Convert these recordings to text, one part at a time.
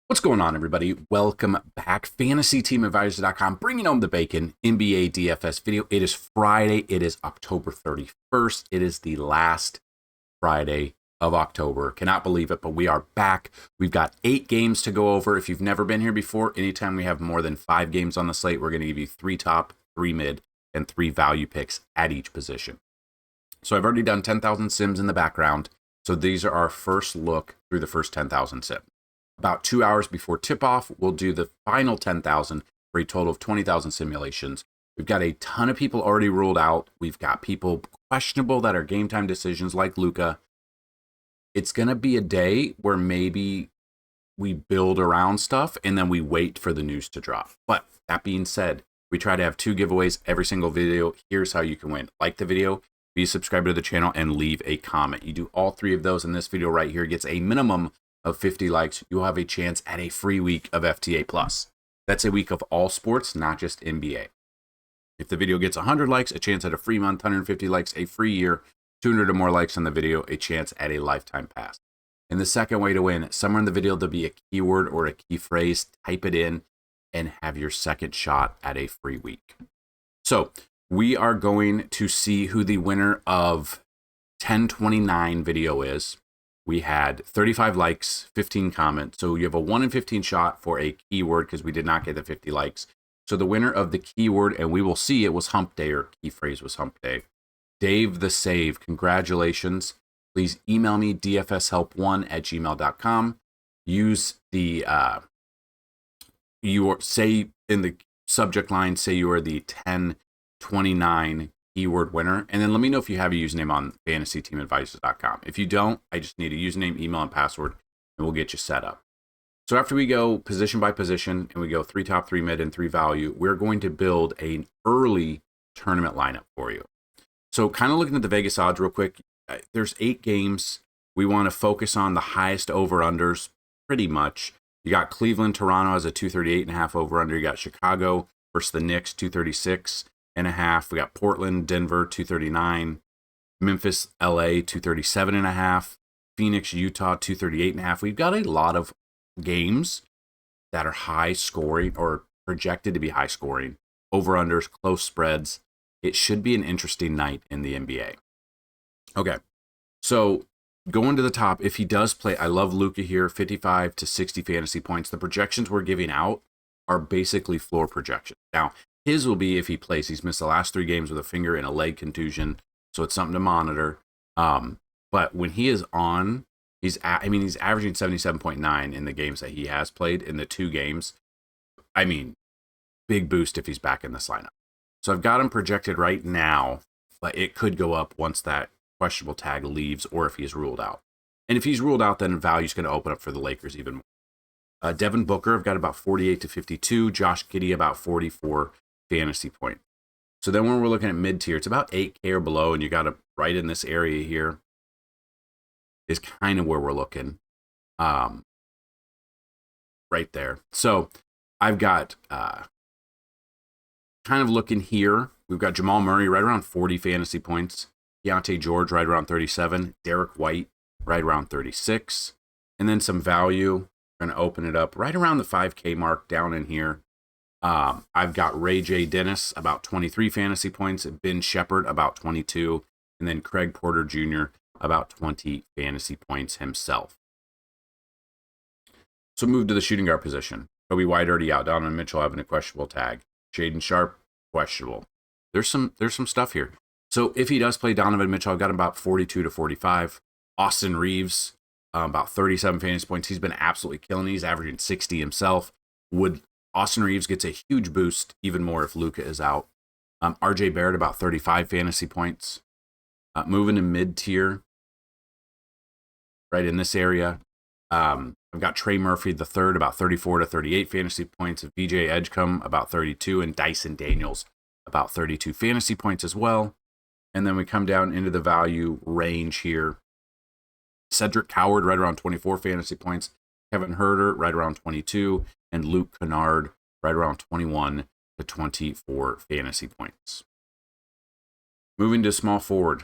What's going on, everybody? Welcome back. FantasyTeamAdvisor.com, bringing home the bacon. NBA DFS video. It is Friday. It is October 31st. It is the last Friday of October. Cannot believe it, but we are back. We've got 8 games to go over. If you've never been here before, anytime we have more than 5 games on the slate, we're going to give you 3 top, 3 mid, and 3 value picks at each position. So I've already done 10,000 sims in the background. So these are our first look through the first 10,000 sims. About 2 hours before tip-off, we'll do the final 10,000 for a total of 20,000 simulations. We've got a ton of people already ruled out. We've got people questionable that are game time decisions like Luka. It's going to be a day where maybe we build around stuff and then we wait for the news to drop. But that being said, we try to have 2 giveaways every single video. Here's how you can win. Like the video, be a subscriber to the channel, and leave a comment. You do all 3 of those in this video right here. It gets a minimum of 50 likes, you'll have a chance at a free week of FTA Plus. That's a week of all sports, not just NBA. If the video gets 100 likes, a chance at a free month, 150 likes, a free year, 200 or more likes on the video, a chance at a lifetime pass. And the second way to win, somewhere in the video there'll be a keyword or a key phrase, type it in, and have your second shot at a free week. So we are going to see who the winner of 1029 video is. We had 35 likes, 15 comments. So you have a 1 in 15 shot for a keyword because we did not get the 50 likes. So the winner of the keyword, and we will see it was hump day, or key phrase was hump day. Dave the Save, congratulations. Please email me dfshelp1@gmail.com. Use the, say in the subject line, say you are the 1029 keyword winner, and then let me know if you have a username on fantasyteamadvisors.com. If you don't, I just need a username, email, and password, and we'll get you set up. So after we go position by position, and we go 3 top, 3 mid, and 3 value, we're going to build an early tournament lineup for you. So kind of looking at the Vegas odds real quick, there's 8 games. We want to focus on the highest over-unders, pretty much. You got Cleveland, Toronto as a 238.5 over-under. You got Chicago versus the Knicks, 236.5. We got Portland, Denver, 239. Memphis, LA, 237.5. Phoenix, Utah, 238.5. We've got a lot of games that are high scoring or projected to be high scoring. Over-unders, close spreads. It should be an interesting night in the NBA. Okay, so going to the top, if he does play, I love Luka here, 55 to 60 fantasy points. The projections we're giving out are basically floor projections. Now, his will be if he plays. He's missed the last 3 games with a finger and a leg contusion, so it's something to monitor. But when he is on, he's averaging 77.9 in the games that he has played in the 2 games. I mean, big boost if he's back in this lineup. So I've got him projected right now, but it could go up once that questionable tag leaves or if he's ruled out. And if he's ruled out, then value's going to open up for the Lakers even more. Devin Booker, I've got about 48 to 52. Josh Giddey, about 44 fantasy point. So then when we're looking at mid-tier, it's about 8K or below, and you got to right in this area here is kind of where we're looking. Right there. So I've got kind of looking here. We've got Jamal Murray right around 40 fantasy points. Keontae George right around 37. Derek White right around 36. And then some value. Going to open it up right around the 5K mark down in here. I've got Ray J. Dennis, about 23 fantasy points. Ben Shepherd, about 22. And then Craig Porter Jr., about 20 fantasy points himself. So move to the shooting guard position. Kobe White already out. Donovan Mitchell having a questionable tag. Shaden Sharp, questionable. There's some stuff here. So if he does play Donovan Mitchell, I've got him about 42 to 45. Austin Reeves, about 37 fantasy points. He's been absolutely killing. He's averaging 60 himself. Austin Reeves gets a huge boost, even more if Luka is out. RJ Barrett, about 35 fantasy points. Moving to mid-tier, right in this area. I've got Trey Murphy III, about 34 to 38 fantasy points. VJ Edgecombe, about 32. And Dyson Daniels, about 32 fantasy points as well. And then we come down into the value range here. Cedric Howard, right around 24 fantasy points. Kevin Huerter, right around 22. And Luke Kennard, right around 21 to 24 fantasy points. Moving to small forward.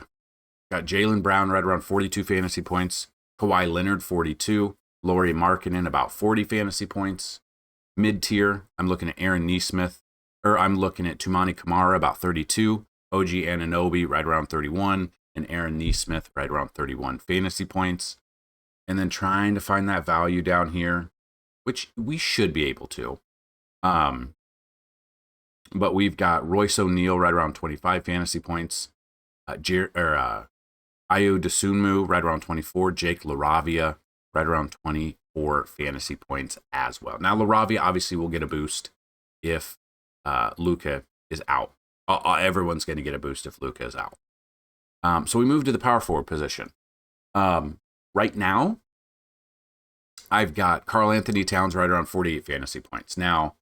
Got Jaylen Brown, right around 42 fantasy points. Kawhi Leonard, 42. Laurie Markkinen, about 40 fantasy points. Mid-tier, I'm looking at Aaron Neesmith, or I'm looking at Tumani Kamara, about 32. OG Anunoby, right around 31. And Aaron Neesmith, right around 31 fantasy points. And then trying to find that value down here, which we should be able to. But we've got Royce O'Neal right around 25 fantasy points. Ayo Dosunmu right around 24. Jake LaRavia right around 24 fantasy points as well. Now, LaRavia obviously will get a boost if Luka is out. Everyone's going to get a boost if Luka is out. So we move to the power forward position. Right now, I've got Karl Anthony Towns right around 48 fantasy points. Now,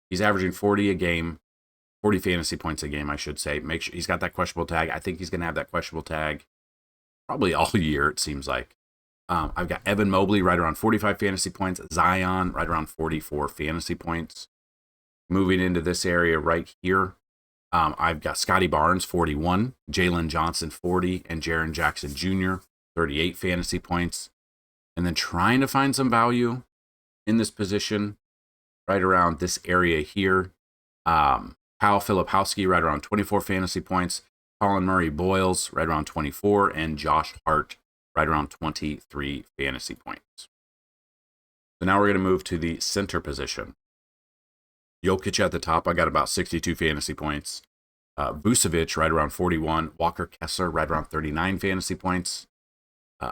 he's averaging 40 fantasy points a game, I should say. Make sure he's got that questionable tag. I think he's going to have that questionable tag probably all year, it seems like. I've got Evan Mobley right around 45 fantasy points. Zion right around 44 fantasy points. Moving into this area right here, I've got Scotty Barnes, 41. Jalen Johnson, 40. And Jaren Jackson Jr., 38 fantasy points. And then trying to find some value in this position right around this area here. Kyle Filipowski right around 24 fantasy points. Colin Murray Boyles right around 24. And Josh Hart right around 23 fantasy points. So now we're going to move to the center position. Jokic at the top, I got about 62 fantasy points. Vucevic right around 41. Walker Kessler right around 39 fantasy points.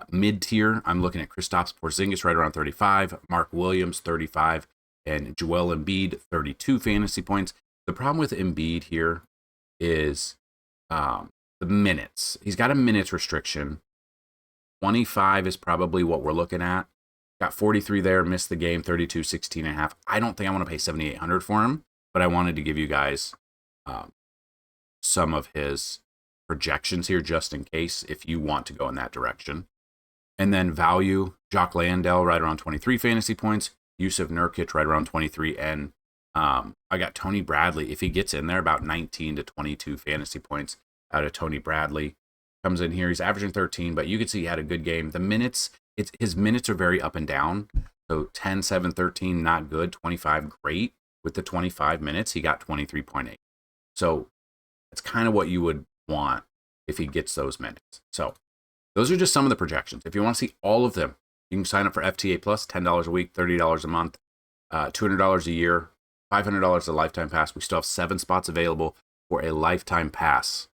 Mid-tier, I'm looking at Kristaps Porzingis right around 35. Mark Williams, 35. And Joel Embiid, 32 fantasy points. The problem with Embiid here is the minutes. He's got a minutes restriction. 25 is probably what we're looking at. Got 43 there, missed the game, 32, 16 and a half. I don't think I want to pay $7,800 for him, but I wanted to give you guys some of his projections here just in case if you want to go in that direction. And then value, Jock Landale right around 23 fantasy points, Yusuf Nurkic right around 23, and I got Tony Bradley. If he gets in there, about 19 to 22 fantasy points out of Tony Bradley. Comes in here, he's averaging 13, but you can see he had a good game. The minutes, his minutes are very up and down. So 10, 7, 13, not good. 25, great. With the 25 minutes, he got 23.8. So it's kind of what you would want if he gets those minutes. So those are just some of the projections. If you want to see all of them, you can sign up for FTA Plus, $10 a week, $30 a month, $200 a year, $500 a lifetime pass. We still have 7 spots available for a lifetime pass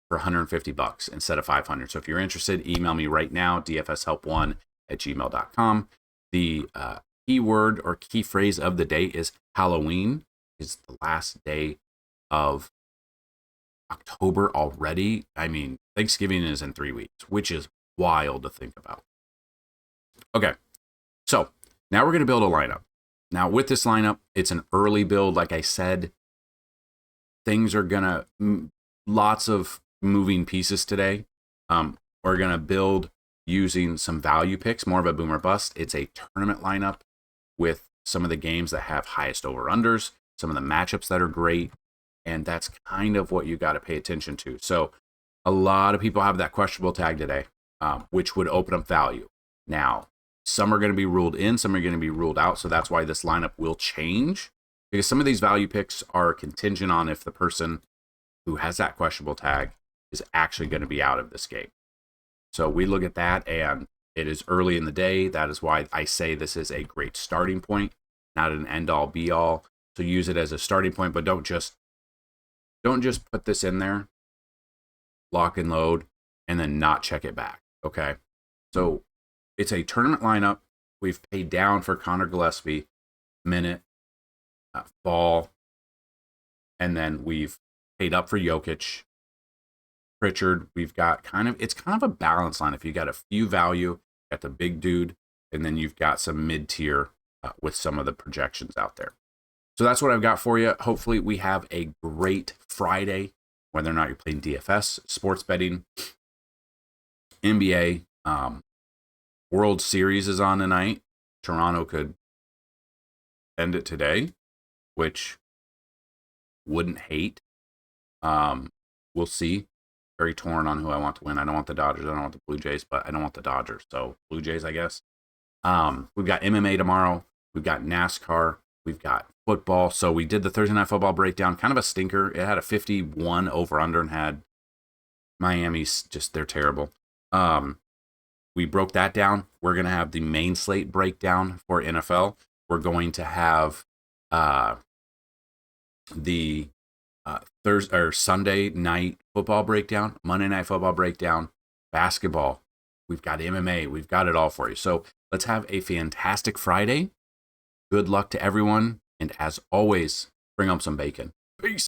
for $150 instead of $500. So if you're interested, email me right now, dfshelp1@gmail.com. The keyword or key phrase of the day is Halloween. It's the last day of October already. I mean, Thanksgiving is in 3 weeks, which is wild to think about. Okay, so now we're going to build a lineup. Now with this lineup, it's an early build. Like I said, things are going to, lots of moving pieces today. We're going to build using some value picks, more of a boomer bust. It's a tournament lineup with some of the games that have highest over-unders, some of the matchups that are great, and that's kind of what you got to pay attention to. So a lot of people have that questionable tag today, which would open up value. Now, some are going to be ruled in, some are going to be ruled out, so that's why this lineup will change, because some of these value picks are contingent on if the person who has that questionable tag is actually going to be out of this game. So we look at that, and it is early in the day. That is why I say this is a great starting point, not an end-all, be-all. So use it as a starting point, but don't just put this in there, lock and load, and then not check it back, okay? So it's a tournament lineup. We've paid down for Connor Gillespie, Minute, Ball, and then we've paid up for Jokic, Pritchard. We've got it's kind of a balance line. If you got a few value, got the big dude, and then you've got some mid-tier with some of the projections out there. So that's what I've got for you. Hopefully we have a great Friday, whether or not you're playing DFS, sports betting, NBA, World Series is on tonight. Toronto could end it today, which wouldn't hate. We'll see. Very torn on who I want to win. I don't want the Dodgers. I don't want the Blue Jays, but I don't want the Dodgers. So Blue Jays, I guess. We've got MMA tomorrow. We've got NASCAR. We've got football. So we did the Thursday Night Football breakdown, kind of a stinker. It had a 51 over under and had Miami's just, they're terrible. We broke that down. We're going to have the main slate breakdown for NFL. We're going to have the Thursday or Sunday night football breakdown, Monday night football breakdown, basketball. We've got MMA. We've got it all for you. So let's have a fantastic Friday. Good luck to everyone. And as always, bring home some bacon. Peace.